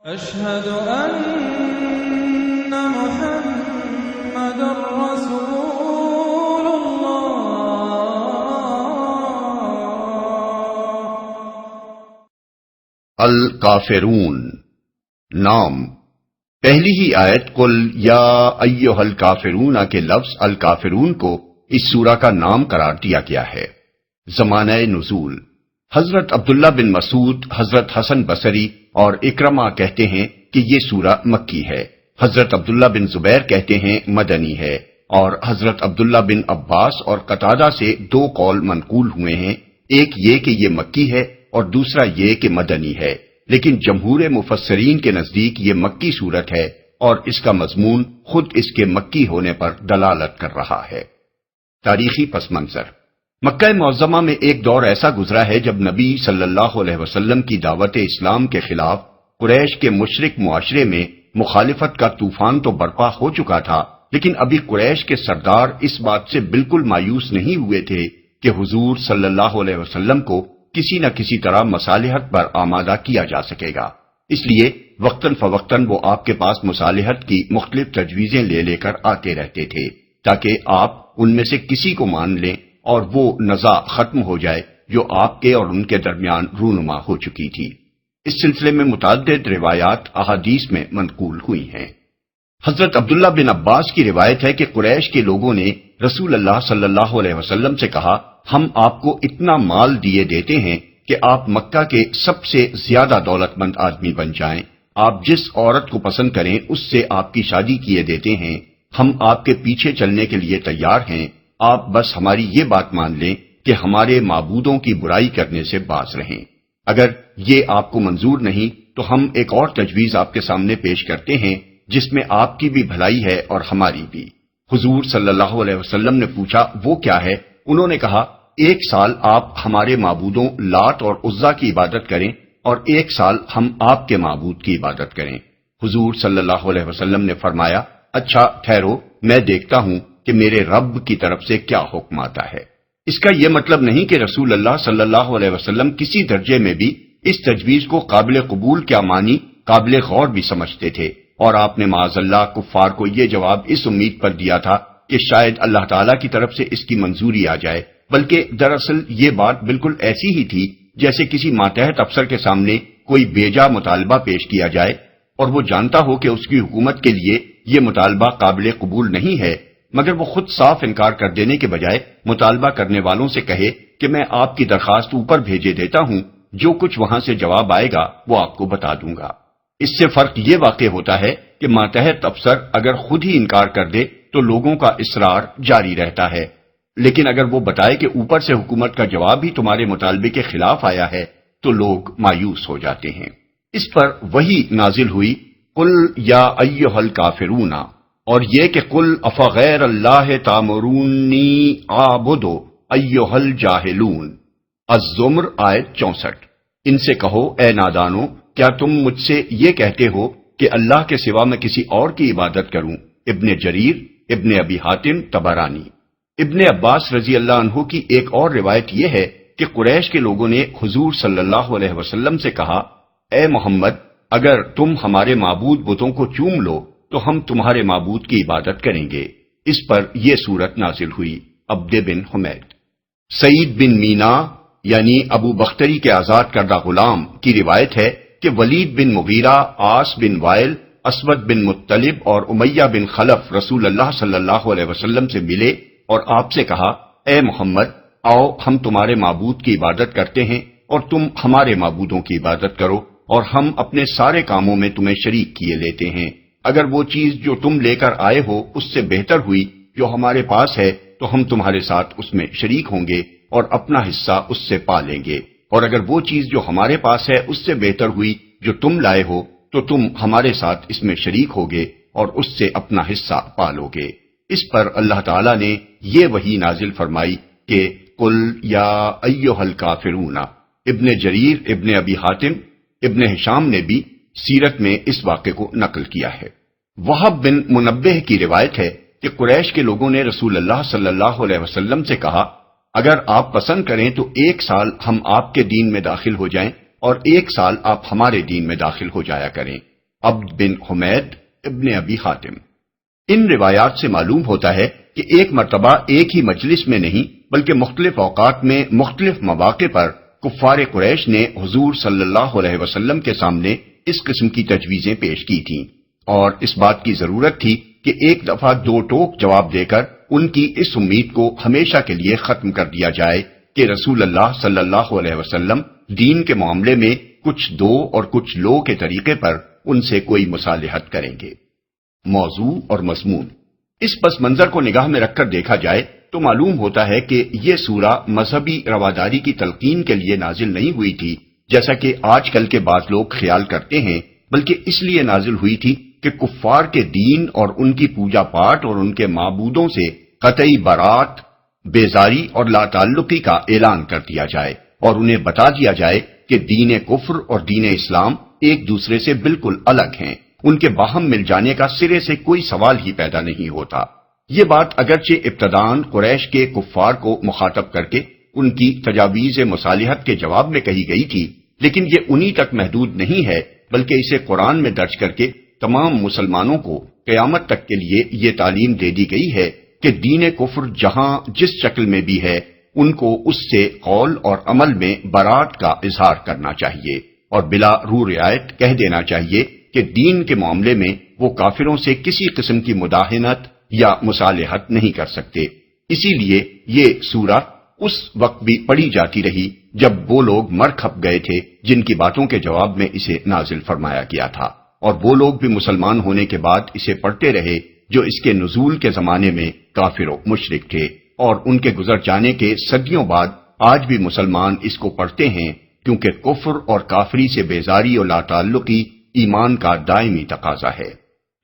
أشهد أن محمد رسول الله۔ الکافرون نام پہلی ہی آیت قل یا ایھا الکافرون کے لفظ الکافرون کو اس سورہ کا نام قرار دیا گیا ہے۔ زمانہ نزول حضرت عبداللہ بن مسعود، حضرت حسن بصری اور اکرمہ کہتے ہیں کہ یہ سورہ مکی ہے، حضرت عبداللہ بن زبیر کہتے ہیں مدنی ہے، اور حضرت عبداللہ بن عباس اور قتادہ سے دو قول منقول ہوئے ہیں، ایک یہ کہ یہ مکی ہے اور دوسرا یہ کہ مدنی ہے، لیکن جمہور مفسرین کے نزدیک یہ مکی سورت ہے اور اس کا مضمون خود اس کے مکی ہونے پر دلالت کر رہا ہے۔ تاریخی پس منظر مکہ معظمہ میں ایک دور ایسا گزرا ہے جب نبی صلی اللہ علیہ وسلم کی دعوت اسلام کے خلاف قریش کے مشرک معاشرے میں مخالفت کا طوفان تو برپا ہو چکا تھا، لیکن ابھی قریش کے سردار اس بات سے بالکل مایوس نہیں ہوئے تھے کہ حضور صلی اللہ علیہ وسلم کو کسی نہ کسی طرح مصالحت پر آمادہ کیا جا سکے گا، اس لیے وقتاً فوقتاً وہ آپ کے پاس مصالحت کی مختلف تجویزیں لے کر آتے رہتے تھے تاکہ آپ ان میں سے کسی کو مان لیں اور وہ نزاع ختم ہو جائے جو آپ کے اور ان کے درمیان رونما ہو چکی تھی۔ اس سلسلے میں متعدد روایات احادیث میں منقول ہوئی ہیں۔ حضرت عبداللہ بن عباس کی روایت ہے کہ قریش کے لوگوں نے رسول اللہ صلی اللہ علیہ وسلم سے کہا، ہم آپ کو اتنا مال دیے دیتے ہیں کہ آپ مکہ کے سب سے زیادہ دولت مند آدمی بن جائیں، آپ جس عورت کو پسند کریں اس سے آپ کی شادی کیے دیتے ہیں، ہم آپ کے پیچھے چلنے کے لیے تیار ہیں، آپ بس ہماری یہ بات مان لیں کہ ہمارے معبودوں کی برائی کرنے سے باز رہیں۔ اگر یہ آپ کو منظور نہیں تو ہم ایک اور تجویز آپ کے سامنے پیش کرتے ہیں جس میں آپ کی بھی بھلائی ہے اور ہماری بھی۔ حضور صلی اللہ علیہ وسلم نے پوچھا وہ کیا ہے؟ انہوں نے کہا 1 سال آپ ہمارے معبودوں لات اور عزا کی عبادت کریں اور 1 سال ہم آپ کے معبود کی عبادت کریں۔ حضور صلی اللہ علیہ وسلم نے فرمایا اچھا ٹھہرو، میں دیکھتا ہوں کہ میرے رب کی طرف سے کیا حکم آتا ہے۔ اس کا یہ مطلب نہیں کہ رسول اللہ صلی اللہ علیہ وسلم کسی درجے میں بھی اس تجویز کو قابل قبول کیا مانی، قابل غور بھی سمجھتے تھے، اور آپ نے معاذ اللہ کفار کو یہ جواب اس امید پر دیا تھا کہ شاید اللہ تعالیٰ کی طرف سے اس کی منظوری آ جائے، بلکہ دراصل یہ بات بالکل ایسی ہی تھی جیسے کسی ماتحت افسر کے سامنے کوئی بیجا مطالبہ پیش کیا جائے اور وہ جانتا ہو کہ اس کی حکومت کے لیے یہ مطالبہ قابل قبول نہیں ہے، مگر وہ خود صاف انکار کر دینے کے بجائے مطالبہ کرنے والوں سے کہے کہ میں آپ کی درخواست اوپر بھیجے دیتا ہوں، جو کچھ وہاں سے جواب آئے گا وہ آپ کو بتا دوں گا۔ اس سے فرق یہ واقع ہوتا ہے کہ ماتحت افسر اگر خود ہی انکار کر دے تو لوگوں کا اصرار جاری رہتا ہے، لیکن اگر وہ بتائے کہ اوپر سے حکومت کا جواب ہی تمہارے مطالبے کے خلاف آیا ہے تو لوگ مایوس ہو جاتے ہیں۔ اس پر وحی نازل ہوئی قل یا ایھا الکافرون، اور یہ کہ قل افغیر اللہ تامرونی اعبد ایھا الجاہلون۔ الزمر آیت 64۔ ان سے کہو اے نادانو، کیا تم مجھ سے یہ کہتے ہو کہ اللہ کے سوا میں کسی اور کی عبادت کروں؟ ابن جریر، ابن ابی حاتم، طبرانی۔ ابن عباس رضی اللہ عنہ کی ایک اور روایت یہ ہے کہ قریش کے لوگوں نے حضور صلی اللہ علیہ وسلم سے کہا اے محمد، اگر تم ہمارے معبود بتوں کو چوم لو تو ہم تمہارے معبود کی عبادت کریں گے۔ اس پر یہ سورت نازل ہوئی۔ عبد بن حمید۔ سعید بن مینا یعنی ابو بختری کے آزاد کردہ غلام کی روایت ہے کہ ولید بن مغیرہ، عاص بن وائل، اسود بن مطلب اور امیہ بن خلف رسول اللہ صلی اللہ علیہ وسلم سے ملے اور آپ سے کہا اے محمد، آؤ ہم تمہارے معبود کی عبادت کرتے ہیں اور تم ہمارے معبودوں کی عبادت کرو، اور ہم اپنے سارے کاموں میں تمہیں شریک کیے لیتے ہیں۔ اگر وہ چیز جو تم لے کر آئے ہو اس سے بہتر ہوئی جو ہمارے پاس ہے تو ہم تمہارے ساتھ اس میں شریک ہوں گے اور اپنا حصہ اس سے پا لیں گے، اور اگر وہ چیز جو ہمارے پاس ہے اس سے بہتر ہوئی جو تم لائے ہو تو تم ہمارے ساتھ اس میں شریک ہوگے اور اس سے اپنا حصہ پا لو گے۔ اس پر اللہ تعالیٰ نے یہ وحی نازل فرمائی کہ قل یا ایھا الکافرون۔ ابن جریر، ابن ابی حاتم، ابن ہشام نے بھی سیرت میں اس واقعے کو نقل کیا ہے۔ وہب بن منبہ کی روایت ہے کہ قریش کے لوگوں نے رسول اللہ صلی اللہ علیہ وسلم سے کہا اگر آپ پسند کریں تو 1 سال ہم آپ کے دین میں داخل ہو جائیں اور 1 سال آپ ہمارے دین میں داخل ہو جایا کریں۔ عبد بن حمید ابن ابی حاتم۔ ان روایات سے معلوم ہوتا ہے کہ ایک مرتبہ ایک ہی مجلس میں نہیں بلکہ مختلف اوقات میں مختلف مواقع پر کفار قریش نے حضور صلی اللہ علیہ وسلم کے سامنے اس قسم کی تجویزیں پیش کی تھیں، اور اس بات کی ضرورت تھی کہ ایک دفعہ دو ٹوک جواب دے کر ان کی اس امید کو ہمیشہ کے لیے ختم کر دیا جائے کہ رسول اللہ صلی اللہ علیہ وسلم دین کے معاملے میں کچھ دو اور کچھ لو کے طریقے پر ان سے کوئی مصالحت کریں گے۔ موضوع اور مضمون۔ اس پس منظر کو نگاہ میں رکھ کر دیکھا جائے تو معلوم ہوتا ہے کہ یہ سورہ مذہبی رواداری کی تلقین کے لیے نازل نہیں ہوئی تھی جیسا کہ آج کل کے بعض لوگ خیال کرتے ہیں، بلکہ اس لیے نازل ہوئی تھی کہ کفار کے دین اور ان کی پوجا پاٹ اور ان کے معبودوں سے قطعی برات، بیزاری اور لا تعلقی کا اعلان کر دیا جائے اور انہیں بتا دیا جائے کہ دین کفر اور دین اسلام ایک دوسرے سے بالکل الگ ہیں، ان کے باہم مل جانے کا سرے سے کوئی سوال ہی پیدا نہیں ہوتا۔ یہ بات اگرچہ ابتداً قریش کے کفار کو مخاطب کر کے ان کی تجاویز مصالحت کے جواب میں کہی گئی تھی، لیکن یہ انہی تک محدود نہیں ہے بلکہ اسے قرآن میں درج کر کے تمام مسلمانوں کو قیامت تک کے لیے یہ تعلیم دے دی گئی ہے کہ دین کفر جہاں جس شکل میں بھی ہے ان کو اس سے قول اور عمل میں برات کا اظہار کرنا چاہیے اور بلا رو رعایت کہہ دینا چاہیے کہ دین کے معاملے میں وہ کافروں سے کسی قسم کی مداہنت یا مصالحت نہیں کر سکتے۔ اسی لیے یہ سورہ اس وقت بھی پڑھی جاتی رہی جب وہ لوگ مر کھپ گئے تھے جن کی باتوں کے جواب میں اسے نازل فرمایا گیا تھا، اور وہ لوگ بھی مسلمان ہونے کے بعد اسے پڑھتے رہے جو اس کے نزول کے زمانے میں کافر و مشرک تھے، اور ان کے گزر جانے کے صدیوں بعد آج بھی مسلمان اس کو پڑھتے ہیں، کیونکہ کفر اور کافری سے بیزاری اور لا تعلقی ایمان کا دائمی تقاضا ہے۔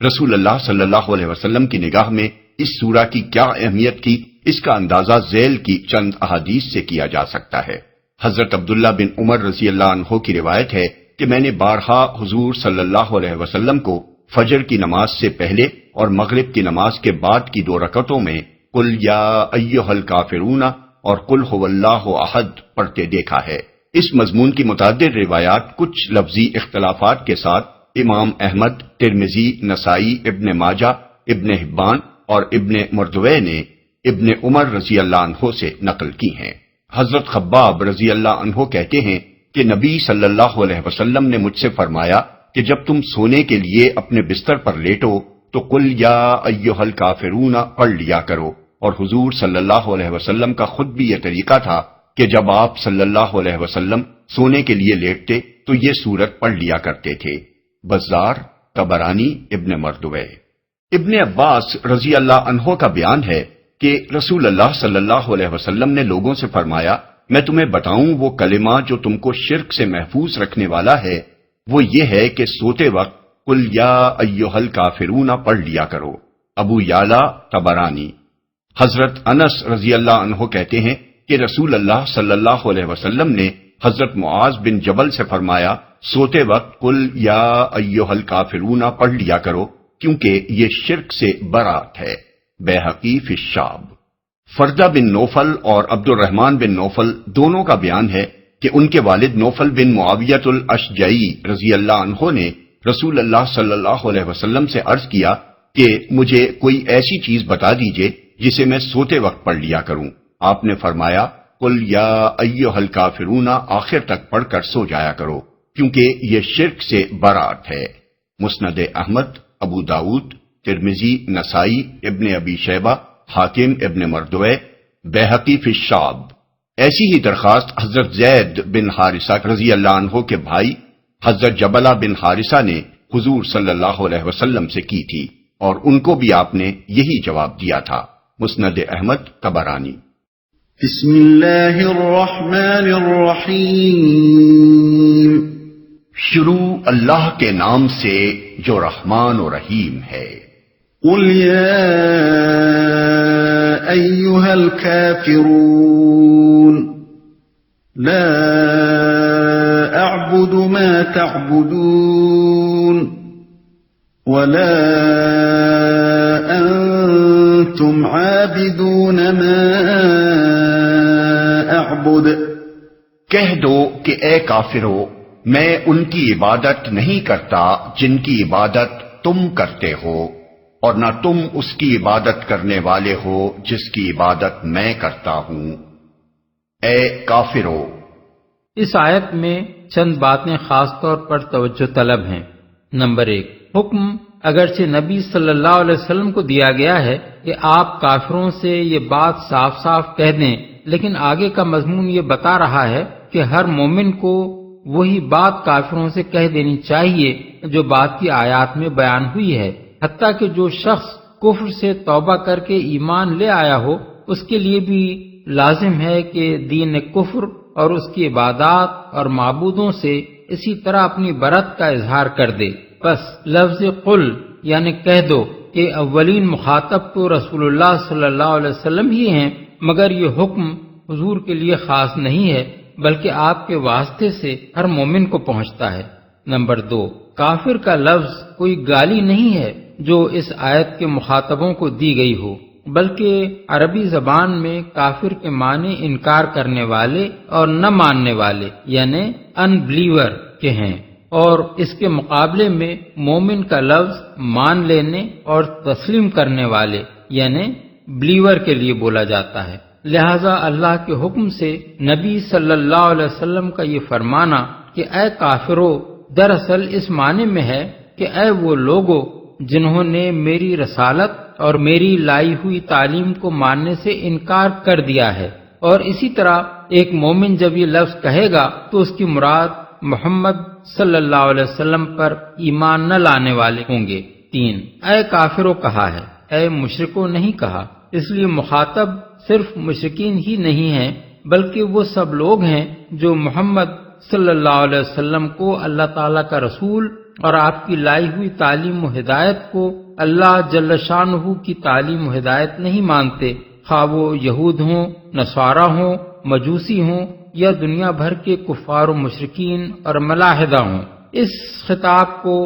رسول اللہ صلی اللہ علیہ وسلم کی نگاہ میں اس سورہ کی کیا اہمیت تھی، اس کا اندازہ ذیل کی چند احادیث سے کیا جا سکتا ہے۔ حضرت عبداللہ بن عمر رضی اللہ عنہ کی روایت ہے کہ میں نے بارہا حضور صلی اللہ علیہ وسلم کو فجر کی نماز سے پہلے اور مغرب کی نماز کے بعد کی 2 رکعتوں میں قل یا ایھا الکافرون اور قل ھو اللہ احد پڑھتے دیکھا ہے۔ اس مضمون کی متعدد روایات کچھ لفظی اختلافات کے ساتھ امام احمد، ترمذی، نسائی، ابن ماجہ، ابن حبان اور ابن مردوے نے ابن عمر رضی اللہ عنہ سے نقل کی ہیں۔ حضرت خباب رضی اللہ عنہ کہتے ہیں کہ نبی صلی اللہ علیہ وسلم نے مجھ سے فرمایا کہ جب تم سونے کے لیے اپنے بستر پر لیٹو تو قل یا ایھا الکافرون پڑھ لیا کرو، اور حضور صلی اللہ علیہ وسلم کا خود بھی یہ طریقہ تھا کہ جب آپ صلی اللہ علیہ وسلم سونے کے لیے لیٹتے تو یہ سورت پڑھ لیا کرتے تھے۔ بزار، طبرانی، ابن مردوے۔ ابن عباس رضی اللہ عنہ کا بیان ہے کہ رسول اللہ صلی اللہ علیہ وسلم نے لوگوں سے فرمایا، میں تمہیں بتاؤں وہ کلمہ جو تم کو شرک سے محفوظ رکھنے والا ہے، وہ یہ ہے کہ سوتے وقت قل یا ایھا الکافرون پڑھ لیا کرو۔ ابو یعلا، طبرانی۔ حضرت انس رضی اللہ عنہ کہتے ہیں کہ رسول اللہ صلی اللہ علیہ وسلم نے حضرت معاذ بن جبل سے فرمایا، سوتے وقت قل یا ایھا الکافرون پڑھ لیا کرو کیونکہ یہ شرک سے برات ہے۔ بیہقی فی الشعب۔ فردہ بن نوفل اور عبد الرحمن بن نوفل دونوں کا بیان ہے کہ ان کے والد نوفل بن معاویۃ الاشجعی رضی اللہ عنہ نے رسول اللہ صلی اللہ علیہ وسلم سے عرض کیا کہ مجھے کوئی ایسی چیز بتا دیجئے جسے میں سوتے وقت پڑھ لیا کروں۔ آپ نے فرمایا، قل یا ایھا الکافرون آخر تک پڑھ کر سو جایا کرو کیونکہ یہ شرک سے برات ہے۔ مسند احمد، ابو داؤد، ترمذی، نسائی، ابن ابی شیبہ، حاکم ابن مردوے، بیہقی فی الشعب۔ ایسی ہی درخواست حضرت زید بن حارثہ رضی اللہ عنہ کے بھائی حضرت جبلہ بن حارثہ نے حضور صلی اللہ علیہ وسلم سے کی تھی، اور ان کو بھی آپ نے یہی جواب دیا تھا۔ مسند احمد، طبرانی۔ بسم اللہ الرحمن الرحیم۔ شروع اللہ کے نام سے جو رحمان و رحیم ہے۔ قل یا ایھا الکافرون لا اعبد ما تعبدون ولا انتم عابدون ما اعبد۔ کہہ دو کہ اے کافرو، میں ان کی عبادت نہیں کرتا جن کی عبادت تم کرتے ہو، اور نہ تم اس کی عبادت کرنے والے ہو جس کی عبادت میں کرتا ہوں۔ اے کافرو، اس آیت میں چند باتیں خاص طور پر توجہ طلب ہیں۔ نمبر 1، حکم اگرچہ نبی صلی اللہ علیہ وسلم کو دیا گیا ہے کہ آپ کافروں سے یہ بات صاف صاف کہہ دیں، لیکن آگے کا مضمون یہ بتا رہا ہے کہ ہر مومن کو وہی بات کافروں سے کہہ دینی چاہیے جو بات کی آیات میں بیان ہوئی ہے، حتیٰ کہ جو شخص کفر سے توبہ کر کے ایمان لے آیا ہو اس کے لیے بھی لازم ہے کہ دین کفر اور اس کی عبادات اور معبودوں سے اسی طرح اپنی برت کا اظہار کر دے۔ بس لفظ قل یعنی کہہ دو کہ اولین مخاطب تو رسول اللہ صلی اللہ علیہ وسلم ہی ہیں، مگر یہ حکم حضور کے لیے خاص نہیں ہے بلکہ آپ کے واسطے سے ہر مومن کو پہنچتا ہے۔ نمبر 2، کافر کا لفظ کوئی گالی نہیں ہے جو اس آیت کے مخاطبوں کو دی گئی ہو، بلکہ عربی زبان میں کافر کے معنی انکار کرنے والے اور نہ ماننے والے یعنی ان بلیور کے ہیں، اور اس کے مقابلے میں مومن کا لفظ مان لینے اور تسلیم کرنے والے یعنی بلیور کے لیے بولا جاتا ہے۔ لہذا اللہ کے حکم سے نبی صلی اللہ علیہ وسلم کا یہ فرمانا کہ اے کافرو دراصل اس معنی میں ہے کہ اے وہ لوگو جنہوں نے میری رسالت اور میری لائی ہوئی تعلیم کو ماننے سے انکار کر دیا ہے، اور اسی طرح ایک مومن جب یہ لفظ کہے گا تو اس کی مراد محمد صلی اللہ علیہ وسلم پر ایمان نہ لانے والے ہوں گے۔ 3، اے کافرو کہا ہے، اے مشرکو نہیں کہا، اس لیے مخاطب صرف مشرکین ہی نہیں ہیں بلکہ وہ سب لوگ ہیں جو محمد صلی اللہ علیہ وسلم کو اللہ تعالیٰ کا رسول اور آپ کی لائی ہوئی تعلیم و ہدایت کو اللہ جل شانہ کی تعلیم و ہدایت نہیں مانتے، خواہ وہ یہود ہوں، نصارہ ہوں، مجوسی ہوں یا دنیا بھر کے کفار و مشرکین اور ملاحدہ ہوں۔ اس خطاب کو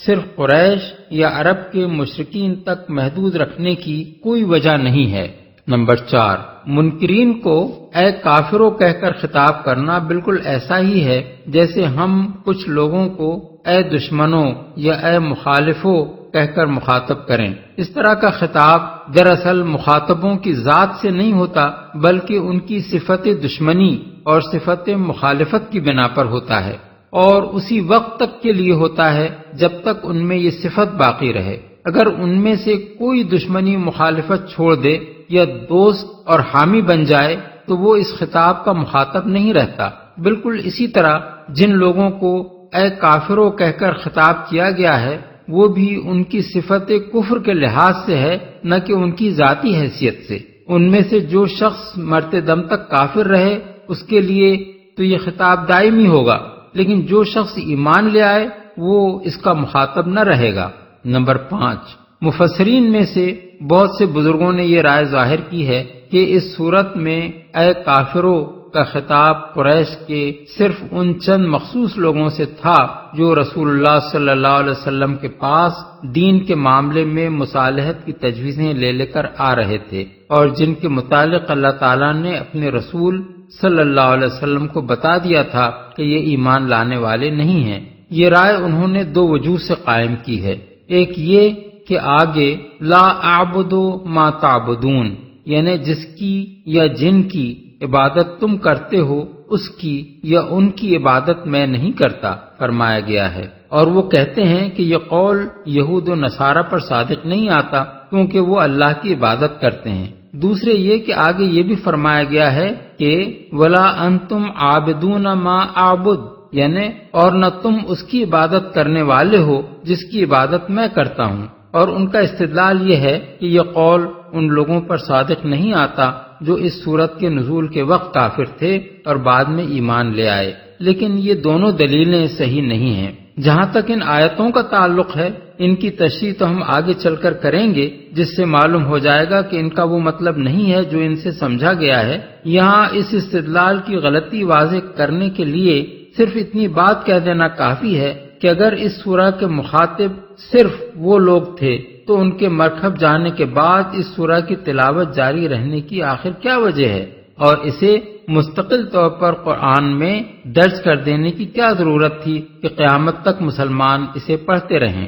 صرف قریش یا عرب کے مشرکین تک محدود رکھنے کی کوئی وجہ نہیں ہے۔ نمبر 4، منکرین کو اے کافروں کہہ کر خطاب کرنا بالکل ایسا ہی ہے جیسے ہم کچھ لوگوں کو اے دشمنوں یا اے مخالفوں کہہ کر مخاطب کریں۔ اس طرح کا خطاب دراصل مخاطبوں کی ذات سے نہیں ہوتا بلکہ ان کی صفت دشمنی اور صفت مخالفت کی بنا پر ہوتا ہے، اور اسی وقت تک کے لیے ہوتا ہے جب تک ان میں یہ صفت باقی رہے۔ اگر ان میں سے کوئی دشمنی مخالفت چھوڑ دے یا دوست اور حامی بن جائے تو وہ اس خطاب کا مخاطب نہیں رہتا۔ بالکل اسی طرح جن لوگوں کو اے کافروں کہہ کر خطاب کیا گیا ہے وہ بھی ان کی صفت کفر کے لحاظ سے ہے نہ کہ ان کی ذاتی حیثیت سے۔ ان میں سے جو شخص مرتے دم تک کافر رہے اس کے لیے تو یہ خطاب دائمی ہوگا، لیکن جو شخص ایمان لے آئے وہ اس کا مخاطب نہ رہے گا۔ نمبر 5، مفسرین میں سے بہت سے بزرگوں نے یہ رائے ظاہر کی ہے کہ اس صورت میں اے کافروں کا خطاب قریش کے صرف ان چند مخصوص لوگوں سے تھا جو رسول اللہ صلی اللہ علیہ وسلم کے پاس دین کے معاملے میں مصالحت کی تجویزیں لے کر آ رہے تھے، اور جن کے متعلق اللہ تعالیٰ نے اپنے رسول صلی اللہ علیہ وسلم کو بتا دیا تھا کہ یہ ایمان لانے والے نہیں ہیں۔ یہ رائے انہوں نے 2 وجوہ سے قائم کی ہے۔ ایک یہ کہ آگے لا اعبد ما تعبدون یعنی جس کی یا جن کی عبادت تم کرتے ہو اس کی یا ان کی عبادت میں نہیں کرتا فرمایا گیا ہے، اور وہ کہتے ہیں کہ یہ قول یہود و نصارہ پر صادق نہیں آتا کیونکہ وہ اللہ کی عبادت کرتے ہیں۔ دوسرے یہ کہ آگے یہ بھی فرمایا گیا ہے کہ ولا انتم عابدون ما اعبد یعنی اور نہ تم اس کی عبادت کرنے والے ہو جس کی عبادت میں کرتا ہوں، اور ان کا استدلال یہ ہے کہ یہ قول ان لوگوں پر صادق نہیں آتا جو اس صورت کے نزول کے وقت کافر تھے اور بعد میں ایمان لے آئے، لیکن یہ دونوں دلیلیں صحیح نہیں ہیں۔ جہاں تک ان آیتوں کا تعلق ہے ان کی تشریح تو ہم آگے چل کر کریں گے، جس سے معلوم ہو جائے گا کہ ان کا وہ مطلب نہیں ہے جو ان سے سمجھا گیا ہے۔ یہاں اس استدلال کی غلطی واضح کرنے کے لیے صرف اتنی بات کہہ دینا کافی ہے کہ اگر اس سورہ کے مخاطب صرف وہ لوگ تھے تو ان کے مرکب جانے کے بعد اس سورہ کی تلاوت جاری رہنے کی آخر کیا وجہ ہے، اور اسے مستقل طور پر قرآن میں درج کر دینے کی کیا ضرورت تھی کہ قیامت تک مسلمان اسے پڑھتے رہیں؟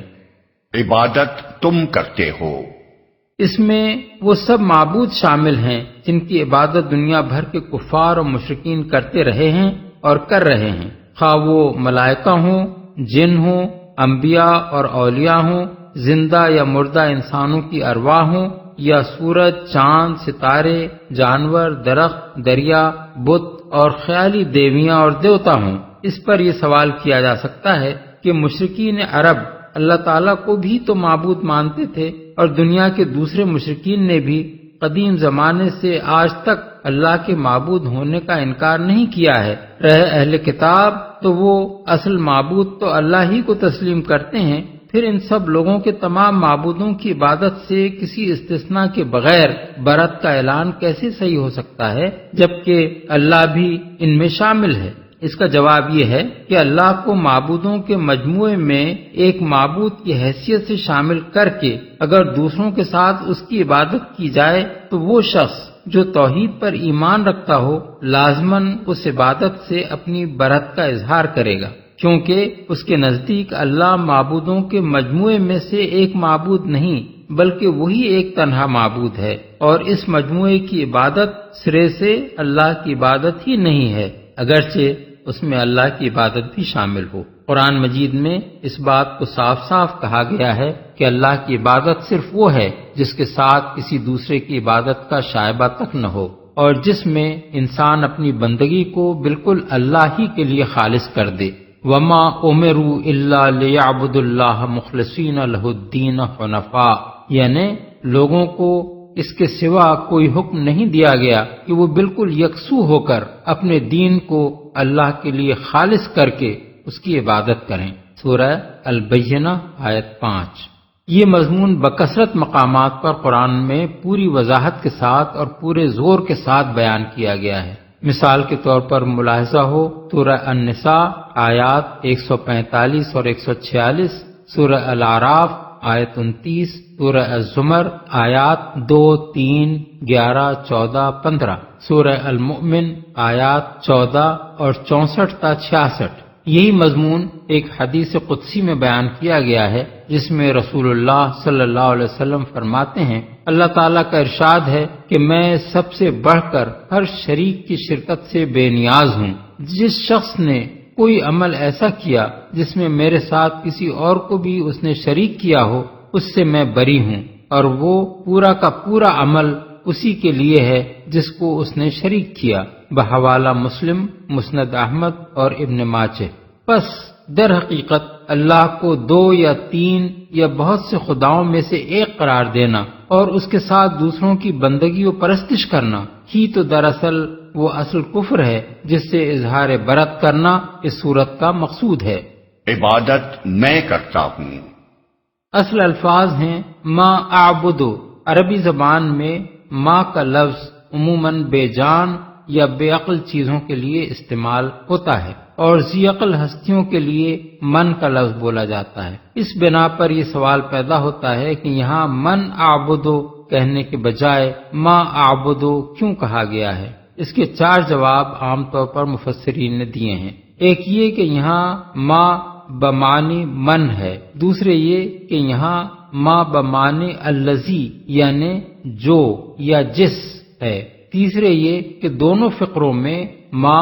عبادت تم کرتے ہو، اس میں وہ سب معبود شامل ہیں جن کی عبادت دنیا بھر کے کفار اور مشرکین کرتے رہے ہیں اور کر رہے ہیں، خواہ وہ ملائکہ ہوں، جن ہوں، انبیاء اور اولیاء ہوں، زندہ یا مردہ انسانوں کی ارواح ہوں، یا سورج، چاند، ستارے، جانور، درخت، دریا، بت اور خیالی دیویاں اور دیوتا ہوں۔ اس پر یہ سوال کیا جا سکتا ہے کہ مشرکین عرب اللہ تعالیٰ کو بھی تو معبود مانتے تھے، اور دنیا کے دوسرے مشرکین نے بھی قدیم زمانے سے آج تک اللہ کے معبود ہونے کا انکار نہیں کیا ہے۔ رہے اہل کتاب تو وہ اصل معبود تو اللہ ہی کو تسلیم کرتے ہیں، پھر ان سب لوگوں کے تمام معبودوں کی عبادت سے کسی استثناء کے بغیر برت کا اعلان کیسے صحیح ہو سکتا ہے جبکہ اللہ بھی ان میں شامل ہے؟ اس کا جواب یہ ہے کہ اللہ کو معبودوں کے مجموعے میں ایک معبود کی حیثیت سے شامل کر کے اگر دوسروں کے ساتھ اس کی عبادت کی جائے تو وہ شخص جو توحید پر ایمان رکھتا ہو لازماً اس عبادت سے اپنی برت کا اظہار کرے گا، کیونکہ اس کے نزدیک اللہ معبودوں کے مجموعے میں سے ایک معبود نہیں بلکہ وہی ایک تنہا معبود ہے، اور اس مجموعے کی عبادت سرے سے اللہ کی عبادت ہی نہیں ہے، اگرچہ اس میں اللہ کی عبادت بھی شامل ہو۔ قرآن مجید میں اس بات کو صاف صاف کہا گیا ہے کہ اللہ کی عبادت صرف وہ ہے جس کے ساتھ کسی دوسرے کی عبادت کا شائبہ تک نہ ہو، اور جس میں انسان اپنی بندگی کو بالکل اللہ ہی کے لیے خالص کر دے۔ وما امروا الا ليعبدوا الله مخلصین له الدین حنفاء، یعنی لوگوں کو اس کے سوا کوئی حکم نہیں دیا گیا کہ وہ بالکل یکسو ہو کر اپنے دین کو اللہ کے لیے خالص کر کے اس کی عبادت کریں۔ سورہ البینہ آیت 5۔ یہ مضمون بکثرت مقامات پر قرآن میں پوری وضاحت کے ساتھ اور پورے زور کے ساتھ بیان کیا گیا ہے۔ مثال کے طور پر ملاحظہ ہو سورہ النساء آیات 145 اور 146، سورہ الاعراف آیت 29، سورہ الزمر آیات 2، 3، 11، 14، 15، سورہ المؤمن آیات 14 اور 64 تا 66۔ یہی مضمون ایک حدیث قدسی میں بیان کیا گیا ہے جس میں رسول اللہ صلی اللہ علیہ وسلم فرماتے ہیں، اللہ تعالیٰ کا ارشاد ہے کہ میں سب سے بڑھ کر ہر شریک کی شرکت سے بے نیاز ہوں۔ جس شخص نے کوئی عمل ایسا کیا جس میں میرے ساتھ کسی اور کو بھی اس نے شریک کیا ہو اس سے میں بری ہوں، اور وہ پورا کا پورا عمل اسی کے لیے ہے جس کو اس نے شریک کیا۔ بحوالہ مسلم، مسند احمد اور ابن ماجہ۔ پس در حقیقت اللہ کو 2 یا 3 یا بہت سے خداؤں میں سے ایک قرار دینا اور اس کے ساتھ دوسروں کی بندگی و پرستش کرنا ہی تو دراصل وہ اصل کفر ہے جس سے اظہار برت کرنا اس صورت کا مقصود ہے۔ عبادت میں کرتا ہوں، اصل الفاظ ہیں ما اعبدو۔ عربی زبان میں ما کا لفظ عموماً بے جان یا بے عقل چیزوں کے لیے استعمال ہوتا ہے، اور ذی عقل ہستیوں کے لیے من کا لفظ بولا جاتا ہے۔ اس بنا پر یہ سوال پیدا ہوتا ہے کہ یہاں من اعبدو کہنے کے بجائے ما اعبدو کیوں کہا گیا ہے؟ اس کے 4 جواب عام طور پر مفسرین نے دیے ہیں۔ ایک یہ کہ یہاں ما بمعنی من ہے، دوسرے یہ کہ یہاں ما بمعنی الذی یعنی جو یا جس ہے، تیسرے یہ کہ دونوں فقروں میں ما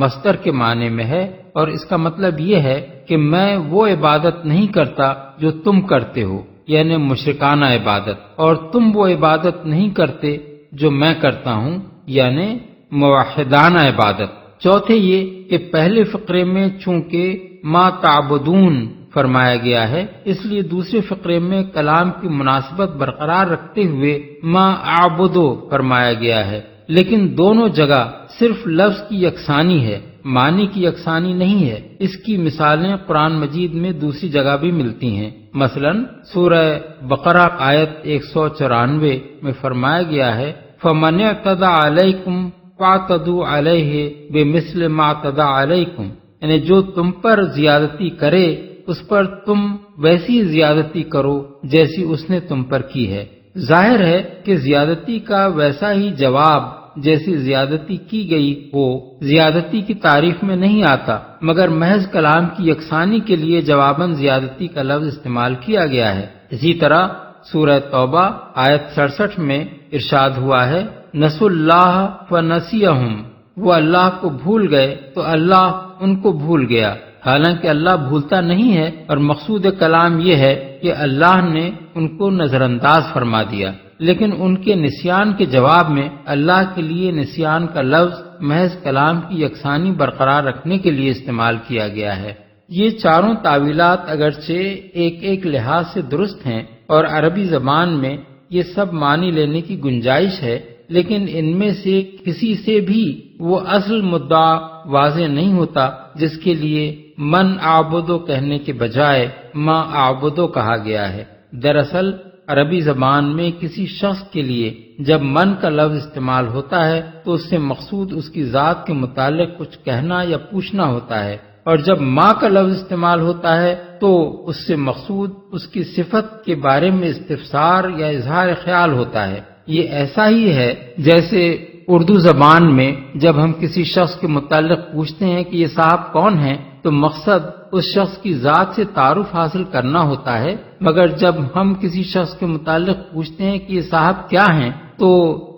مصدر کے معنی میں ہے، اور اس کا مطلب یہ ہے کہ میں وہ عبادت نہیں کرتا جو تم کرتے ہو، یعنی مشرکانہ عبادت، اور تم وہ عبادت نہیں کرتے جو میں کرتا ہوں، یعنی موحدانہ عبادت۔ چوتھے یہ کہ پہلے فقرے میں چونکہ ما تعبدون فرمایا گیا ہے، اس لیے دوسرے فقرے میں کلام کی مناسبت برقرار رکھتے ہوئے ما اعبدو فرمایا گیا ہے، لیکن دونوں جگہ صرف لفظ کی یکسانی ہے، معنی کی یکسانی نہیں ہے۔ اس کی مثالیں قرآن مجید میں دوسری جگہ بھی ملتی ہیں، مثلا سورہ بقرہ آیت 194 میں فرمایا گیا ہے فَمَنِ اعْتَدَىٰ عَلَيْكُمْ فَاعْتَدُوا عَلَيْهِ بِمِثْلِ مَا اعْتَدَىٰ عَلَيْكُمْ، یعنی جو تم پر زیادتی کرے اس پر تم ویسی زیادتی کرو جیسی اس نے تم پر کی ہے۔ ظاہر ہے کہ زیادتی کا ویسا ہی جواب جیسی زیادتی کی گئی ہو زیادتی کی تعریف میں نہیں آتا، مگر محض کلام کی یکسانی کے لیے جواباً زیادتی کا لفظ استعمال کیا گیا ہے۔ اسی طرح سورہ توبہ آیت 67 میں ارشاد ہوا ہے، نسوا اللہ فنسیہم، وہ اللہ کو بھول گئے تو اللہ ان کو بھول گیا۔ حالانکہ اللہ بھولتا نہیں ہے، اور مقصود کلام یہ ہے کہ اللہ نے ان کو نظر انداز فرما دیا، لیکن ان کے نسیان کے جواب میں اللہ کے لیے نسیان کا لفظ محض کلام کی یکسانی برقرار رکھنے کے لیے استعمال کیا گیا ہے۔ یہ چاروں تعویلات اگرچہ ایک ایک لحاظ سے درست ہیں اور عربی زبان میں یہ سب معنی لینے کی گنجائش ہے، لیکن ان میں سے کسی سے بھی وہ اصل مدعا واضح نہیں ہوتا جس کے لیے من اعبدو کہنے کے بجائے ما اعبدو کہا گیا ہے۔ دراصل عربی زبان میں کسی شخص کے لیے جب من کا لفظ استعمال ہوتا ہے تو اس سے مقصود اس کی ذات کے متعلق کچھ کہنا یا پوچھنا ہوتا ہے، اور جب ما کا لفظ استعمال ہوتا ہے تو اس سے مقصود اس کی صفت کے بارے میں استفسار یا اظہار خیال ہوتا ہے۔ یہ ایسا ہی ہے جیسے اردو زبان میں جب ہم کسی شخص کے متعلق پوچھتے ہیں کہ یہ صاحب کون ہیں تو مقصد اس شخص کی ذات سے تعارف حاصل کرنا ہوتا ہے، مگر جب ہم کسی شخص کے متعلق پوچھتے ہیں کہ یہ صاحب کیا ہیں تو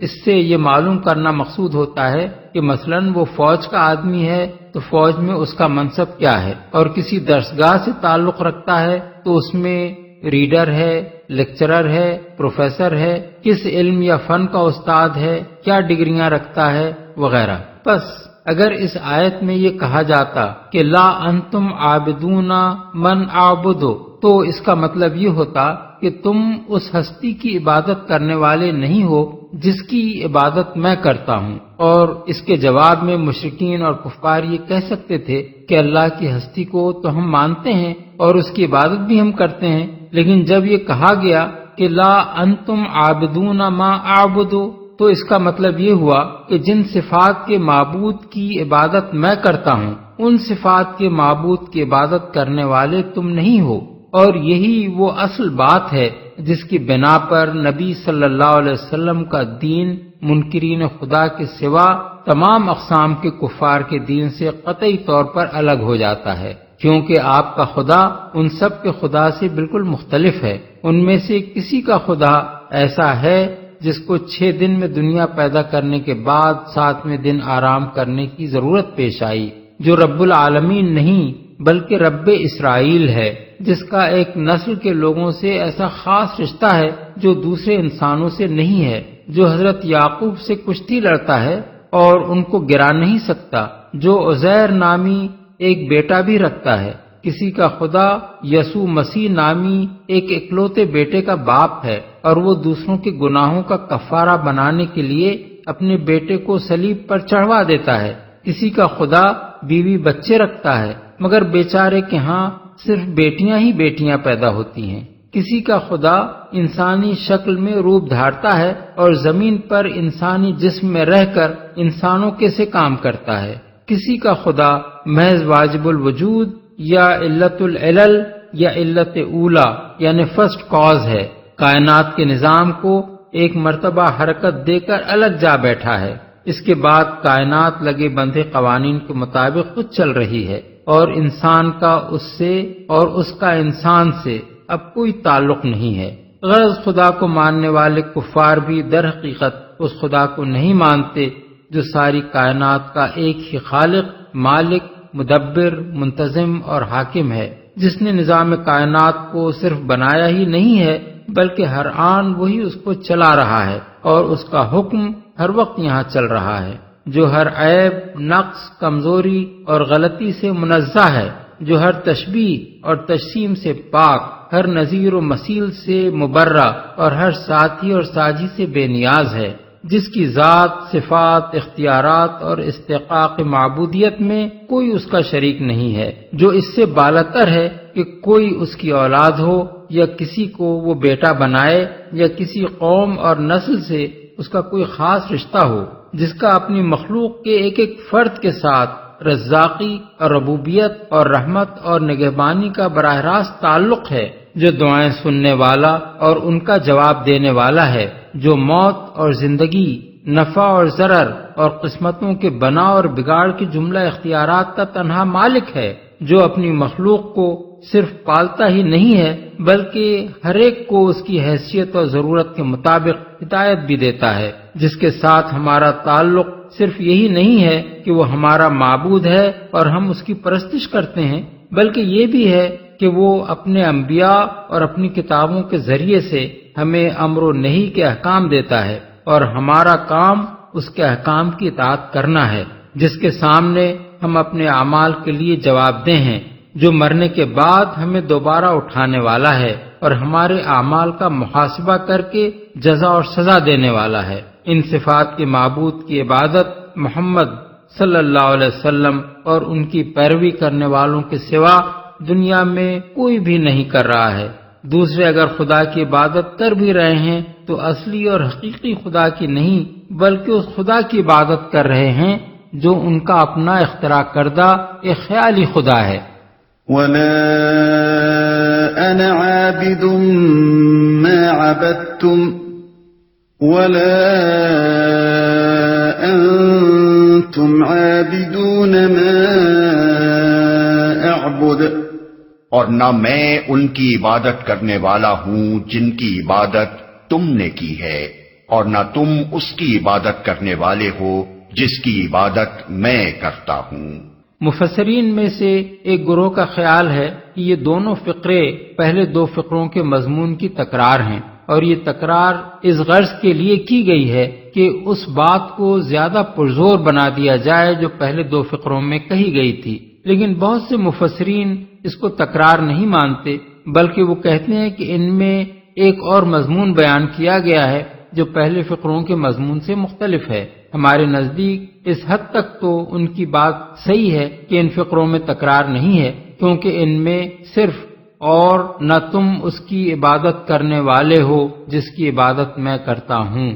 اس سے یہ معلوم کرنا مقصود ہوتا ہے کہ مثلاً وہ فوج کا آدمی ہے تو فوج میں اس کا منصب کیا ہے، اور کسی درسگاہ سے تعلق رکھتا ہے تو اس میں ریڈر ہے، لیکچرر ہے، پروفیسر ہے، کس علم یا فن کا استاد ہے، کیا ڈگریاں رکھتا ہے وغیرہ۔ بس اگر اس آیت میں یہ کہا جاتا کہ لا انتم عابدون من اعبدو تو اس کا مطلب یہ ہوتا کہ تم اس ہستی کی عبادت کرنے والے نہیں ہو جس کی عبادت میں کرتا ہوں، اور اس کے جواب میں مشرکین اور کفار یہ کہہ سکتے تھے کہ اللہ کی ہستی کو تو ہم مانتے ہیں اور اس کی عبادت بھی ہم کرتے ہیں، لیکن جب یہ کہا گیا کہ لا انتم عابدون ما اعبدو تو اس کا مطلب یہ ہوا کہ جن صفات کے معبود کی عبادت میں کرتا ہوں ان صفات کے معبود کی عبادت کرنے والے تم نہیں ہو، اور یہی وہ اصل بات ہے جس کی بنا پر نبی صلی اللہ علیہ وسلم کا دین منکرین خدا کے سوا تمام اقسام کے کفار کے دین سے قطعی طور پر الگ ہو جاتا ہے، کیونکہ آپ کا خدا ان سب کے خدا سے بالکل مختلف ہے۔ ان میں سے کسی کا خدا ایسا ہے جس کو 6 دن میں دنیا پیدا کرنے کے بعد 7ویں دن آرام کرنے کی ضرورت پیش آئی، جو رب العالمین نہیں بلکہ رب اسرائیل ہے، جس کا ایک نسل کے لوگوں سے ایسا خاص رشتہ ہے جو دوسرے انسانوں سے نہیں ہے، جو حضرت یعقوب سے کشتی لڑتا ہے اور ان کو گرا نہیں سکتا، جو عزیر نامی ایک بیٹا بھی رکھتا ہے۔ کسی کا خدا یسوع مسیح نامی ایک اکلوتے بیٹے کا باپ ہے، اور وہ دوسروں کے گناہوں کا کفارہ بنانے کے لیے اپنے بیٹے کو صلیب پر چڑھوا دیتا ہے۔ کسی کا خدا بیوی بچے رکھتا ہے، مگر بیچارے کے ہاں صرف بیٹیاں ہی بیٹیاں پیدا ہوتی ہیں۔ کسی کا خدا انسانی شکل میں روپ دھارتا ہے اور زمین پر انسانی جسم میں رہ کر انسانوں کے سے کام کرتا ہے۔ کسی کا خدا محض واجب الوجود یا علت العلل یا علت اولا یعنی فرسٹ کاز ہے، کائنات کے نظام کو ایک مرتبہ حرکت دے کر الگ جا بیٹھا ہے، اس کے بعد کائنات لگے بندھے قوانین کے مطابق خود چل رہی ہے، اور انسان کا اس سے اور اس کا انسان سے اب کوئی تعلق نہیں ہے۔ غرض خدا کو ماننے والے کفار بھی در حقیقت اس خدا کو نہیں مانتے جو ساری کائنات کا ایک ہی خالق، مالک، مدبر، منتظم اور حاکم ہے، جس نے نظام کائنات کو صرف بنایا ہی نہیں ہے بلکہ ہر آن وہی اس کو چلا رہا ہے، اور اس کا حکم ہر وقت یہاں چل رہا ہے، جو ہر عیب، نقص، کمزوری اور غلطی سے منزہ ہے، جو ہر تشبیہ اور تجسیم سے پاک، ہر نظیر و مثیل سے مبرہ اور ہر ساتھی اور ساجی سے بے نیاز ہے، جس کی ذات، صفات، اختیارات اور استحقاق معبودیت میں کوئی اس کا شریک نہیں ہے، جو اس سے بالاتر ہے کہ کوئی اس کی اولاد ہو یا کسی کو وہ بیٹا بنائے یا کسی قوم اور نسل سے اس کا کوئی خاص رشتہ ہو، جس کا اپنی مخلوق کے ایک ایک فرد کے ساتھ رزاقی اور ربوبیت اور رحمت اور نگہبانی کا براہ راست تعلق ہے، جو دعائیں سننے والا اور ان کا جواب دینے والا ہے، جو موت اور زندگی، نفع اور ضرر اور قسمتوں کے بنا اور بگاڑ کے جملہ اختیارات کا تنہا مالک ہے، جو اپنی مخلوق کو صرف پالتا ہی نہیں ہے بلکہ ہر ایک کو اس کی حیثیت اور ضرورت کے مطابق ہدایت بھی دیتا ہے، جس کے ساتھ ہمارا تعلق صرف یہی نہیں ہے کہ وہ ہمارا معبود ہے اور ہم اس کی پرستش کرتے ہیں، بلکہ یہ بھی ہے کہ وہ اپنے انبیاء اور اپنی کتابوں کے ذریعے سے ہمیں امر و نہی کے احکام دیتا ہے، اور ہمارا کام اس کے احکام کی اطاعت کرنا ہے، جس کے سامنے ہم اپنے اعمال کے لیے جواب دہ ہیں، جو مرنے کے بعد ہمیں دوبارہ اٹھانے والا ہے اور ہمارے اعمال کا محاسبہ کر کے جزا اور سزا دینے والا ہے۔ ان صفات کے معبود کی عبادت محمد صلی اللہ علیہ وسلم اور ان کی پیروی کرنے والوں کے سوا دنیا میں کوئی بھی نہیں کر رہا ہے۔ دوسرے اگر خدا کی عبادت کر بھی رہے ہیں تو اصلی اور حقیقی خدا کی نہیں بلکہ اس خدا کی عبادت کر رہے ہیں جو ان کا اپنا اختراع کردہ ایک خیالی خدا ہے۔ وَلَا أَنَا عَابِدٌ مَا عَبَدتُّمْ وَلَا أَنْتُمْ عَابِدُونَ مَا أَعْبُدُ، اور نہ میں ان کی عبادت کرنے والا ہوں جن کی عبادت تم نے کی ہے، اور نہ تم اس کی عبادت کرنے والے ہو جس کی عبادت میں کرتا ہوں۔ مفسرین میں سے ایک گروہ کا خیال ہے کہ یہ دونوں فقرے پہلے دو فقروں کے مضمون کی تکرار ہیں، اور یہ تکرار اس غرض کے لیے کی گئی ہے کہ اس بات کو زیادہ پرزور بنا دیا جائے جو پہلے دو فقروں میں کہی گئی تھی، لیکن بہت سے مفسرین اس کو تکرار نہیں مانتے، بلکہ وہ کہتے ہیں کہ ان میں ایک اور مضمون بیان کیا گیا ہے جو پہلے فقروں کے مضمون سے مختلف ہے۔ ہمارے نزدیک اس حد تک تو ان کی بات صحیح ہے کہ ان فقروں میں تکرار نہیں ہے، کیونکہ ان میں صرف اور نہ تم اس کی عبادت کرنے والے ہو جس کی عبادت میں کرتا ہوں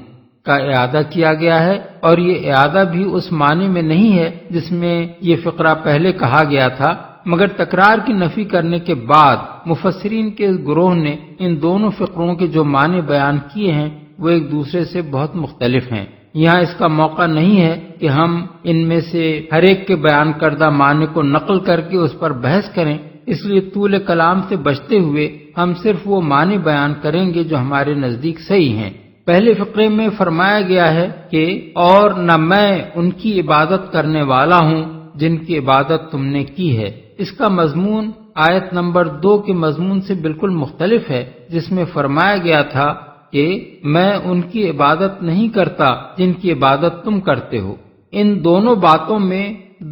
کا اعادہ کیا گیا ہے، اور یہ اعادہ بھی اس معنی میں نہیں ہے جس میں یہ فقرہ پہلے کہا گیا تھا، مگر تکرار کی نفی کرنے کے بعد مفسرین کے اس گروہ نے ان دونوں فقروں کے جو معنی بیان کیے ہیں وہ ایک دوسرے سے بہت مختلف ہیں۔ یہاں اس کا موقع نہیں ہے کہ ہم ان میں سے ہر ایک کے بیان کردہ معنی کو نقل کر کے اس پر بحث کریں، اس لیے طول کلام سے بچتے ہوئے ہم صرف وہ معنی بیان کریں گے جو ہمارے نزدیک صحیح ہیں۔ پہلے فقرے میں فرمایا گیا ہے کہ اور نہ میں ان کی عبادت کرنے والا ہوں جن کی عبادت تم نے کی ہے۔ اس کا مضمون آیت نمبر 2 کے مضمون سے بالکل مختلف ہے، جس میں فرمایا گیا تھا کہ میں ان کی عبادت نہیں کرتا جن کی عبادت تم کرتے ہو۔ ان دونوں باتوں میں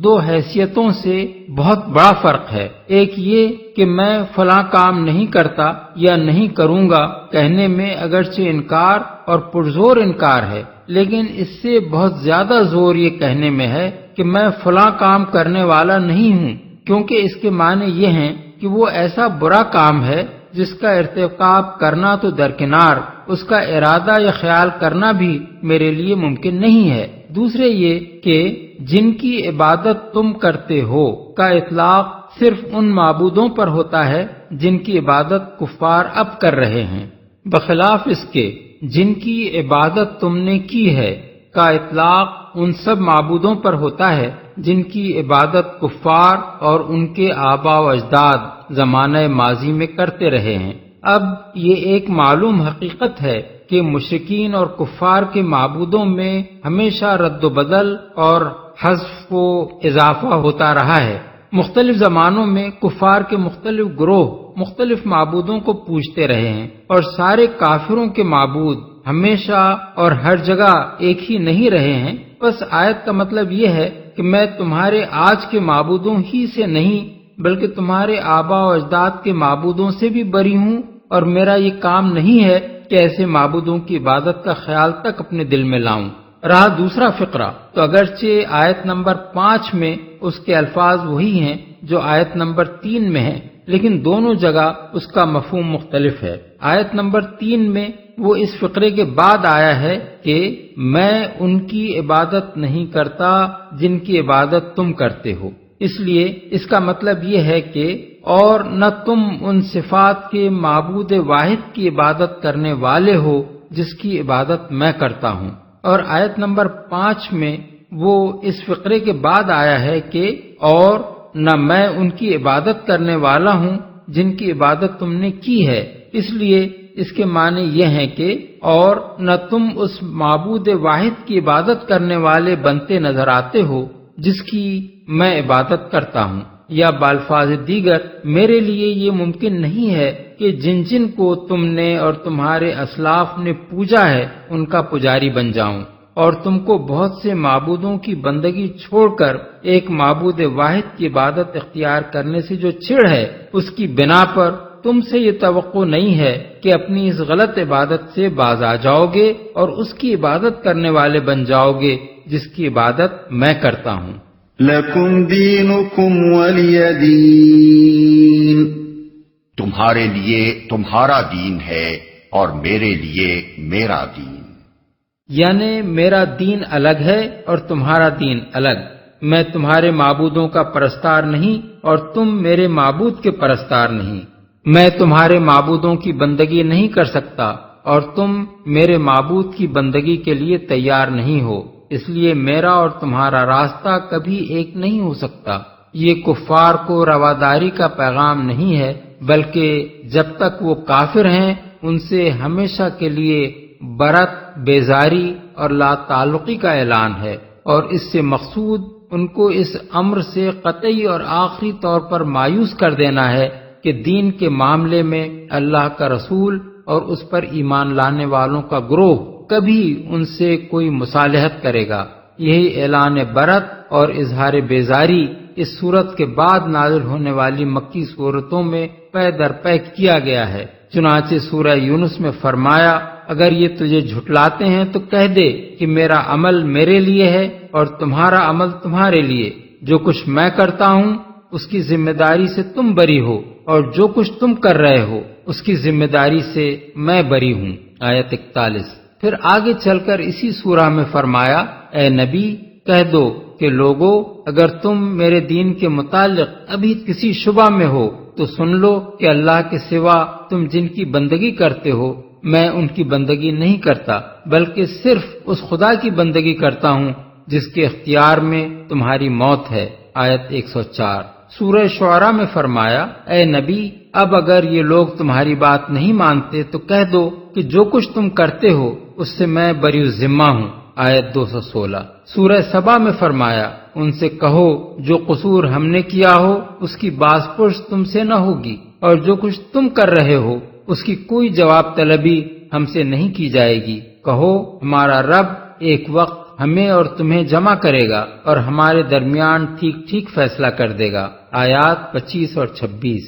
دو حیثیتوں سے بہت بڑا فرق ہے۔ ایک یہ کہ میں فلاں کام نہیں کرتا یا نہیں کروں گا کہنے میں اگرچہ انکار اور پرزور انکار ہے، لیکن اس سے بہت زیادہ زور یہ کہنے میں ہے کہ میں فلاں کام کرنے والا نہیں ہوں، کیونکہ اس کے معنی یہ ہیں کہ وہ ایسا برا کام ہے جس کا ارتکاب کرنا تو درکنار، اس کا ارادہ یا خیال کرنا بھی میرے لیے ممکن نہیں ہے۔ دوسرے یہ کہ جن کی عبادت تم کرتے ہو کا اطلاق صرف ان معبودوں پر ہوتا ہے جن کی عبادت کفار اب کر رہے ہیں، بخلاف اس کے جن کی عبادت تم نے کی ہے کا اطلاق ان سب معبودوں پر ہوتا ہے جن کی عبادت کفار اور ان کے آباء و اجداد زمانہ ماضی میں کرتے رہے ہیں۔ اب یہ ایک معلوم حقیقت ہے کہ مشرکین اور کفار کے معبودوں میں ہمیشہ رد و بدل اور حذف و اضافہ ہوتا رہا ہے۔ مختلف زمانوں میں کفار کے مختلف گروہ مختلف معبودوں کو پوجتے رہے ہیں، اور سارے کافروں کے معبود ہمیشہ اور ہر جگہ ایک ہی نہیں رہے ہیں۔ بس آیت کا مطلب یہ ہے کہ میں تمہارے آج کے معبودوں ہی سے نہیں بلکہ تمہارے آباء و اجداد کے معبودوں سے بھی بری ہوں، اور میرا یہ کام نہیں ہے کہ ایسے معبودوں کی عبادت کا خیال تک اپنے دل میں لاؤں۔ رہا دوسرا فقرہ، تو اگرچہ آیت نمبر 5 میں اس کے الفاظ وہی ہیں جو آیت نمبر 3 میں ہیں، لیکن دونوں جگہ اس کا مفہوم مختلف ہے۔ آیت نمبر 3 میں وہ اس فقرے کے بعد آیا ہے کہ میں ان کی عبادت نہیں کرتا جن کی عبادت تم کرتے ہو، اس لیے اس کا مطلب یہ ہے کہ اور نہ تم ان صفات کے معبود واحد کی عبادت کرنے والے ہو جس کی عبادت میں کرتا ہوں۔ اور آیت نمبر 5 میں وہ اس فقرے کے بعد آیا ہے کہ اور نہ میں ان کی عبادت کرنے والا ہوں جن کی عبادت تم نے کی ہے، اس لیے اس کے معنی یہ ہیں کہ اور نہ تم اس معبود واحد کی عبادت کرنے والے بنتے نظر آتے ہو جس کی میں عبادت کرتا ہوں، یا بالفاظ دیگر میرے لیے یہ ممکن نہیں ہے کہ جن جن کو تم نے اور تمہارے اسلاف نے پوجا ہے ان کا پجاری بن جاؤں، اور تم کو بہت سے معبودوں کی بندگی چھوڑ کر ایک معبود واحد کی عبادت اختیار کرنے سے جو چڑ ہے اس کی بنا پر تم سے یہ توقع نہیں ہے کہ اپنی اس غلط عبادت سے باز آ جاؤ گے اور اس کی عبادت کرنے والے بن جاؤ گے جس کی عبادت میں کرتا ہوں۔ لَكُمْ دِينُكُمْ وَلِيَ دِينِ، تمہارے لیے تمہارا دین ہے اور میرے لیے میرا دین۔ یعنی میرا دین الگ ہے اور تمہارا دین الگ، میں تمہارے معبودوں کا پرستار نہیں اور تم میرے معبود کے پرستار نہیں، میں تمہارے معبودوں کی بندگی نہیں کر سکتا اور تم میرے معبود کی بندگی کے لیے تیار نہیں ہو، اس لیے میرا اور تمہارا راستہ کبھی ایک نہیں ہو سکتا۔ یہ کفار کو رواداری کا پیغام نہیں ہے، بلکہ جب تک وہ کافر ہیں ان سے ہمیشہ کے لیے برت، بیزاری اور لا تعلقی کا اعلان ہے، اور اس سے مقصود ان کو اس امر سے قطعی اور آخری طور پر مایوس کر دینا ہے کہ دین کے معاملے میں اللہ کا رسول اور اس پر ایمان لانے والوں کا گروہ کبھی ان سے کوئی مصالحت کرے گا۔ یہی اعلان برت اور اظہار بیزاری اس سورت کے بعد نازل ہونے والی مکی سورتوں میں پے در پے کیا گیا ہے۔ چنانچہ سورہ یونس میں فرمایا، اگر یہ تجھے جھٹلاتے ہیں تو کہہ دے کہ میرا عمل میرے لیے ہے اور تمہارا عمل تمہارے لیے، جو کچھ میں کرتا ہوں اس کی ذمہ داری سے تم بری ہو اور جو کچھ تم کر رہے ہو اس کی ذمہ داری سے میں بری ہوں۔ آیت 41۔ پھر آگے چل کر اسی سورہ میں فرمایا، اے نبی کہہ دو کہ لوگو اگر تم میرے دین کے متعلق ابھی کسی شبہ میں ہو تو سن لو کہ اللہ کے سوا تم جن کی بندگی کرتے ہو میں ان کی بندگی نہیں کرتا، بلکہ صرف اس خدا کی بندگی کرتا ہوں جس کے اختیار میں تمہاری موت ہے۔ آیت 104۔ سورہ شعراء میں فرمایا، اے نبی اب اگر یہ لوگ تمہاری بات نہیں مانتے تو کہہ دو کہ جو کچھ تم کرتے ہو اس سے میں بری ذمہ ہوں۔ آیت 216۔ سورہ سبا میں فرمایا، ان سے کہو جو قصور ہم نے کیا ہو اس کی باز پرس تم سے نہ ہوگی اور جو کچھ تم کر رہے ہو اس کی کوئی جواب طلبی ہم سے نہیں کی جائے گی۔ کہو ہمارا رب ایک وقت ہمیں اور تمہیں جمع کرے گا اور ہمارے درمیان ٹھیک ٹھیک فیصلہ کر دے گا۔ آیات 25 اور 26۔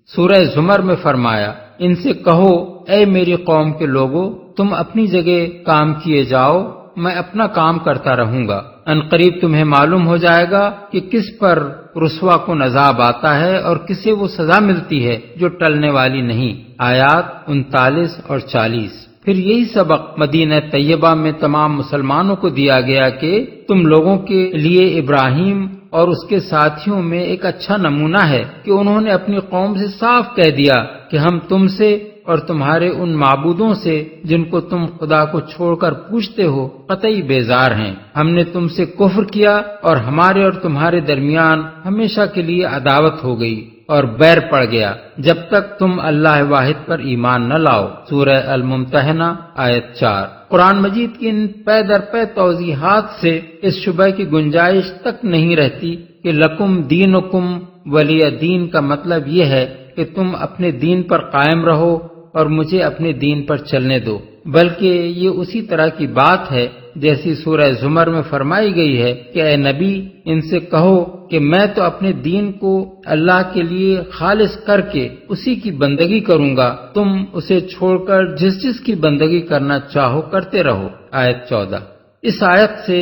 سورہ زمر میں فرمایا، ان سے کہو اے میری قوم کے لوگو تم اپنی جگہ کام کیے جاؤ، میں اپنا کام کرتا رہوں گا، عنقریب تمہیں معلوم ہو جائے گا کہ کس پر رسوا کن عذاب آتا ہے اور کسے وہ سزا ملتی ہے جو ٹلنے والی نہیں۔ آیات 39 اور 40۔ پھر یہی سبق مدینہ طیبہ میں تمام مسلمانوں کو دیا گیا کہ تم لوگوں کے لیے ابراہیم اور اس کے ساتھیوں میں ایک اچھا نمونہ ہے کہ انہوں نے اپنی قوم سے صاف کہہ دیا کہ ہم تم سے اور تمہارے ان معبودوں سے جن کو تم خدا کو چھوڑ کر پوچھتے ہو قطعی بیزار ہیں۔ ہم نے تم سے کفر کیا اور ہمارے اور تمہارے درمیان ہمیشہ کے لیے عداوت ہو گئی اور بیر پڑ گیا جب تک تم اللہ واحد پر ایمان نہ لاؤ۔ سورہ الممتحنہ آیت 4۔ قرآن مجید کی ان پے در پے توضیحات سے اس شبہ کی گنجائش تک نہیں رہتی کہ لکم دینکم ولی دین کا مطلب یہ ہے کہ تم اپنے دین پر قائم رہو اور مجھے اپنے دین پر چلنے دو، بلکہ یہ اسی طرح کی بات ہے جیسی سورہ زمر میں فرمائی گئی ہے کہ اے نبی ان سے کہو کہ میں تو اپنے دین کو اللہ کے لیے خالص کر کے اسی کی بندگی کروں گا، تم اسے چھوڑ کر جس جس کی بندگی کرنا چاہو کرتے رہو۔ آیت 14۔ اس آیت سے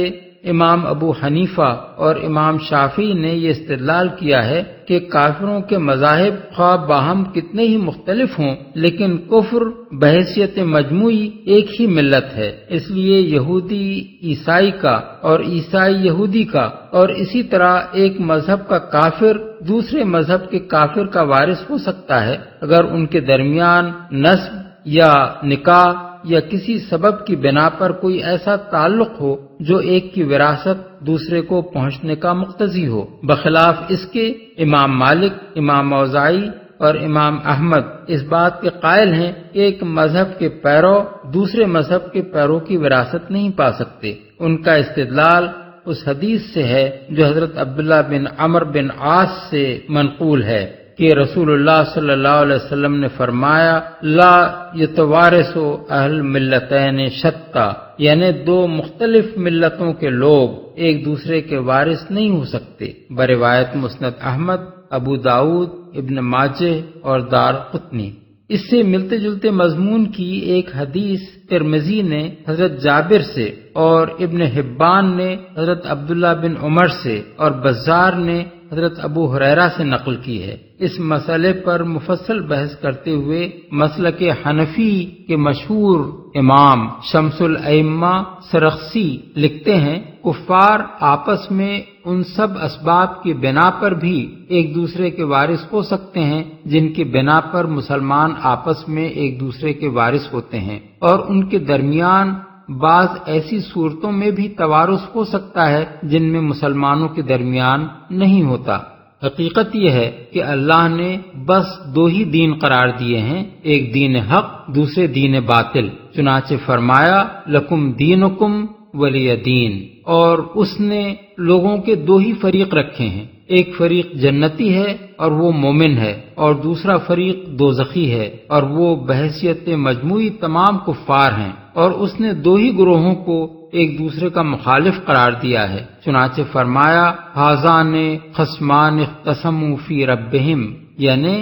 امام ابو حنیفہ اور امام شافعی نے یہ استدلال کیا ہے کہ کافروں کے مذاہب خواہ باہم کتنے ہی مختلف ہوں لیکن کفر بحیثیت مجموعی ایک ہی ملت ہے، اس لیے یہودی عیسائی کا اور عیسائی یہودی کا اور اسی طرح ایک مذہب کا کافر دوسرے مذہب کے کافر کا وارث ہو سکتا ہے اگر ان کے درمیان نسب یا نکاح یا کسی سبب کی بنا پر کوئی ایسا تعلق ہو جو ایک کی وراثت دوسرے کو پہنچنے کا مقتضی ہو۔ بخلاف اس کے امام مالک، امام اوزاعی اور امام احمد اس بات کے قائل ہیں کہ ایک مذہب کے پیرو دوسرے مذہب کے پیرو کی وراثت نہیں پا سکتے۔ ان کا استدلال اس حدیث سے ہے جو حضرت عبداللہ بن عمرو بن عاص سے منقول ہے کہ رسول اللہ صلی اللہ علیہ وسلم نے فرمایا لا یتوارث اہل ملتین شتا، یعنی دو مختلف ملتوں کے لوگ ایک دوسرے کے وارث نہیں ہو سکتے۔ بروایت مسند احمد، ابو داؤد، ابن ماجہ اور دارقطنی۔ اس سے ملتے جلتے مضمون کی ایک حدیث ترمذی نے حضرت جابر سے اور ابن حبان نے حضرت عبداللہ بن عمر سے اور بزار نے حضرت ابو ہریرہ سے نقل کی ہے۔ اس مسئلے پر مفصل بحث کرتے ہوئے مسلک حنفی کے مشہور امام شمس الائمہ سرخسی لکھتے ہیں کفار آپس میں ان سب اسباب کی بنا پر بھی ایک دوسرے کے وارث ہو سکتے ہیں جن کی بنا پر مسلمان آپس میں ایک دوسرے کے وارث ہوتے ہیں، اور ان کے درمیان بعض ایسی صورتوں میں بھی توارث ہو سکتا ہے جن میں مسلمانوں کے درمیان نہیں ہوتا۔ حقیقت یہ ہے کہ اللہ نے بس دو ہی دین قرار دیے ہیں، ایک دین حق، دوسرے دین باطل۔ چنانچہ فرمایا لکم دینکم ولی دین، اور اس نے لوگوں کے دو ہی فریق رکھے ہیں، ایک فریق جنتی ہے اور وہ مومن ہے، اور دوسرا فریق دوزخی ہے اور وہ بحیثیت مجموعی تمام کفار ہیں، اور اس نے دو ہی گروہوں کو ایک دوسرے کا مخالف قرار دیا ہے۔ چنانچہ فرمایا ھذان خصمان اختصموا فی ربہم، یعنی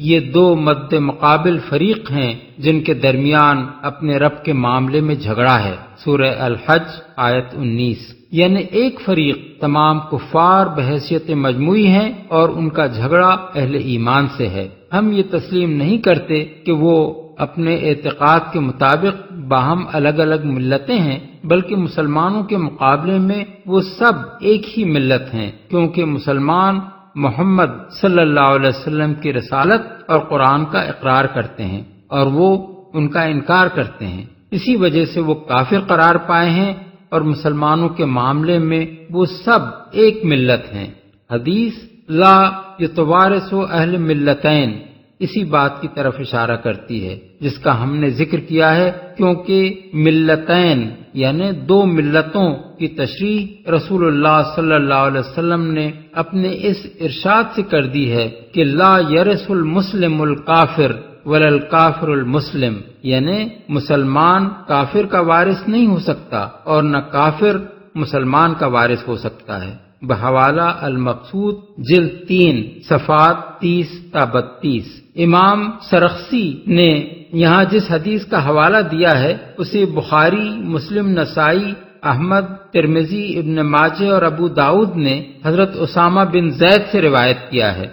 یہ دو مد مقابل فریق ہیں جن کے درمیان اپنے رب کے معاملے میں جھگڑا ہے۔ سورہ الحج آیت 19۔ یعنی ایک فریق تمام کفار بحیثیت مجموعی ہیں اور ان کا جھگڑا اہل ایمان سے ہے۔ ہم یہ تسلیم نہیں کرتے کہ وہ اپنے اعتقاد کے مطابق باہم الگ الگ ملتیں ہیں، بلکہ مسلمانوں کے مقابلے میں وہ سب ایک ہی ملت ہیں، کیونکہ مسلمان محمد صلی اللہ علیہ وسلم کی رسالت اور قرآن کا اقرار کرتے ہیں اور وہ ان کا انکار کرتے ہیں، اسی وجہ سے وہ کافر قرار پائے ہیں اور مسلمانوں کے معاملے میں وہ سب ایک ملت ہیں۔ حدیث لا یتوارث اہل ملتین اسی بات کی طرف اشارہ کرتی ہے جس کا ہم نے ذکر کیا ہے، کیونکہ ملتین یعنی دو ملتوں کی تشریح رسول اللہ صلی اللہ علیہ وسلم نے اپنے اس ارشاد سے کر دی ہے کہ لا یرث المسلم الکافر ولا الکافر المسلم، یعنی مسلمان کافر کا وارث نہیں ہو سکتا اور نہ کافر مسلمان کا وارث ہو سکتا ہے۔ بحوالہ المقصود جلد 3 صفحات 30 تا 32۔ امام سرخسی نے یہاں جس حدیث کا حوالہ دیا ہے اسے بخاری، مسلم، نسائی، احمد، ترمذی، ابن ماجہ اور ابو داؤد نے حضرت اسامہ بن زید سے روایت کیا ہے۔